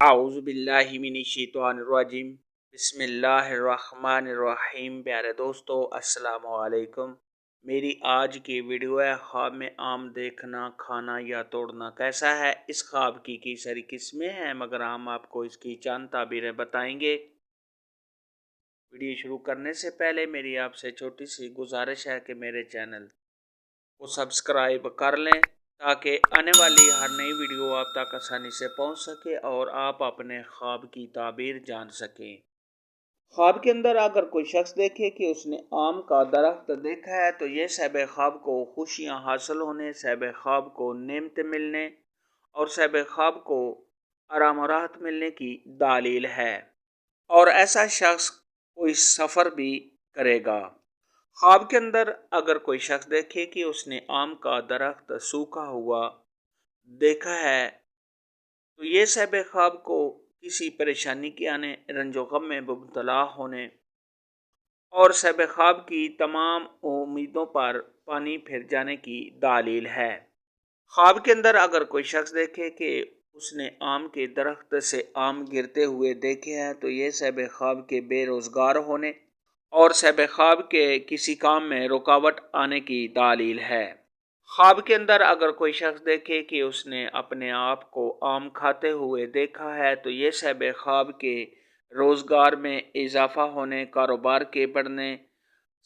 اعوذ باللہ من الشیطان الرجیم بسم اللہ الرحمن الرحیم۔ پیارے دوستو السلام علیکم۔ میری آج کی ویڈیو ہے خواب میں آم دیکھنا، کھانا یا توڑنا کیسا ہے۔ اس خواب کی ساری قسمیں ہیں مگر ہم آپ کو اس کی چند تعبیریں بتائیں گے۔ ویڈیو شروع کرنے سے پہلے میری آپ سے چھوٹی سی گزارش ہے کہ میرے چینل کو سبسکرائب کر لیں تاکہ آنے والی ہر نئی ویڈیو آپ تک آسانی سے پہنچ سکے اور آپ اپنے خواب کی تعبیر جان سکیں۔ خواب کے اندر اگر کوئی شخص دیکھے کہ اس نے آم کا درخت دیکھا ہے تو یہ صاحب خواب کو خوشیاں حاصل ہونے، صاحب خواب کو نعمتیں ملنے اور صاحب خواب کو آرام و راحت ملنے کی دلیل ہے، اور ایسا شخص کوئی سفر بھی کرے گا۔ خواب کے اندر اگر کوئی شخص دیکھے کہ اس نے آم کا درخت سوکھا ہوا دیکھا ہے تو یہ صاحب خواب کو کسی پریشانی کے آنے، رنج و غم میں مبتلا ہونے اور صاحب خواب کی تمام امیدوں پر پانی پھر جانے کی دلیل ہے۔ خواب کے اندر اگر کوئی شخص دیکھے کہ اس نے آم کے درخت سے آم گرتے ہوئے دیکھے ہیں تو یہ صاحب خواب کے بے روزگار ہونے اور صاحب خواب کے کسی کام میں رکاوٹ آنے کی دلیل ہے۔ خواب کے اندر اگر کوئی شخص دیکھے کہ اس نے اپنے آپ کو آم کھاتے ہوئے دیکھا ہے تو یہ صاحب خواب کے روزگار میں اضافہ ہونے، کاروبار کے بڑھنے،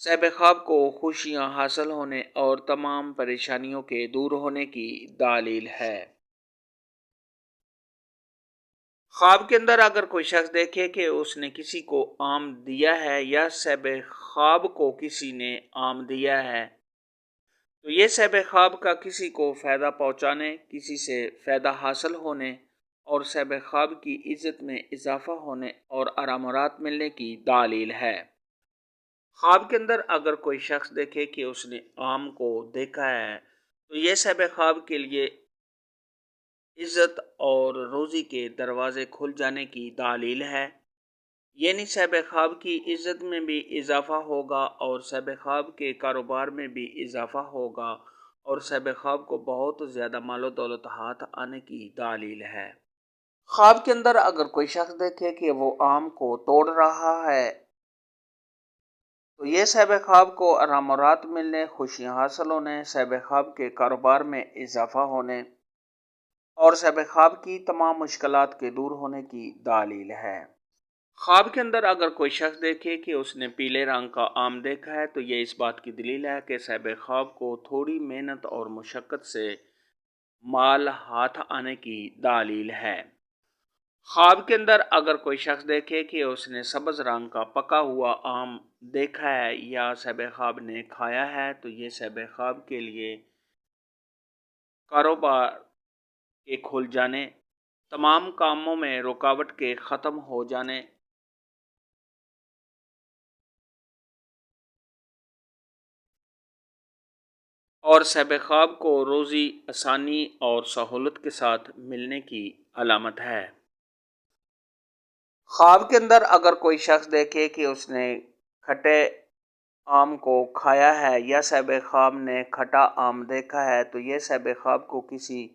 صاحب خواب کو خوشیاں حاصل ہونے اور تمام پریشانیوں کے دور ہونے کی دلیل ہے۔ خواب کے اندر اگر کوئی شخص دیکھے کہ اس نے کسی کو آم دیا ہے یا صاحب خواب کو کسی نے آم دیا ہے تو یہ صاحب خواب کا کسی کو فائدہ پہنچانے، کسی سے فائدہ حاصل ہونے اور صاحب خواب کی عزت میں اضافہ ہونے اور آرام و راحت ملنے کی دلیل ہے۔ خواب کے اندر اگر کوئی شخص دیکھے کہ اس نے آم کو دیکھا ہے تو یہ صاحب خواب کے لیے عزت اور روزی کے دروازے کھل جانے کی دلیل ہے، یعنی صاحب خواب کی عزت میں بھی اضافہ ہوگا اور صاحب خواب کے کاروبار میں بھی اضافہ ہوگا اور صاحب خواب کو بہت زیادہ مال و دولت ہاتھ آنے کی دلیل ہے۔ خواب کے اندر اگر کوئی شخص دیکھے کہ وہ آم کو توڑ رہا ہے تو یہ صاحب خواب کو آرام و راحت ملنے، خوشیاں حاصل ہونے، صاحب خواب کے کاروبار میں اضافہ ہونے اور صاحب خواب کی تمام مشکلات کے دور ہونے کی دلیل ہے۔ خواب کے اندر اگر کوئی شخص دیکھے کہ اس نے پیلے رنگ کا آم دیکھا ہے تو یہ اس بات کی دلیل ہے کہ صاحب خواب کو تھوڑی محنت اور مشقت سے مال ہاتھ آنے کی دلیل ہے۔ خواب کے اندر اگر کوئی شخص دیکھے کہ اس نے سبز رنگ کا پکا ہوا آم دیکھا ہے یا صاحب خواب نے کھایا ہے تو یہ صاحب خواب کے لیے کاروبار کے کھل جانے، تمام کاموں میں رکاوٹ کے ختم ہو جانے اور صاحب خواب کو روزی آسانی اور سہولت کے ساتھ ملنے کی علامت ہے۔ خواب کے اندر اگر کوئی شخص دیکھے کہ اس نے کھٹے آم کو کھایا ہے یا صاحب خواب نے کھٹا آم دیکھا ہے تو یہ صاحب خواب کو کسی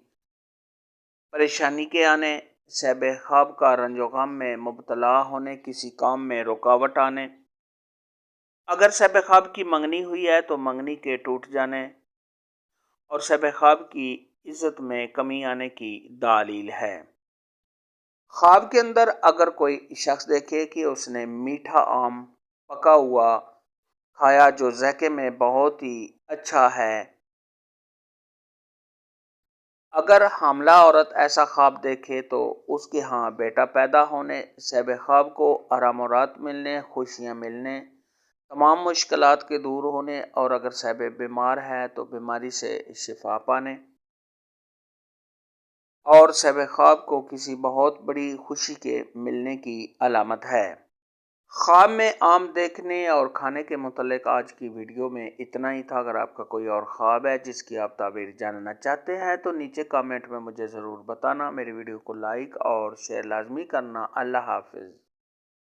پریشانی کے آنے، صاحب خواب کا رنج و غم میں مبتلا ہونے، کسی کام میں رکاوٹ آنے، اگر صاحب خواب کی منگنی ہوئی ہے تو منگنی کے ٹوٹ جانے اور صاحب خواب کی عزت میں کمی آنے کی دلیل ہے۔ خواب کے اندر اگر کوئی شخص دیکھے کہ اس نے میٹھا آم پکا ہوا کھایا جو ذائقے میں بہت ہی اچھا ہے، اگر حاملہ عورت ایسا خواب دیکھے تو اس کے ہاں بیٹا پیدا ہونے، صاحب خواب کو آرام و راحت ملنے، خوشیاں ملنے، تمام مشکلات کے دور ہونے اور اگر صاحب بیمار ہے تو بیماری سے شفا پانے اور صاحب خواب کو کسی بہت بڑی خوشی کے ملنے کی علامت ہے۔ خواب میں آم دیکھنے اور کھانے کے متعلق آج کی ویڈیو میں اتنا ہی تھا۔ اگر آپ کا کوئی اور خواب ہے جس کی آپ تعبیر جاننا چاہتے ہیں تو نیچے کامنٹ میں مجھے ضرور بتانا۔ میری ویڈیو کو لائک اور شیئر لازمی کرنا۔ اللہ حافظ۔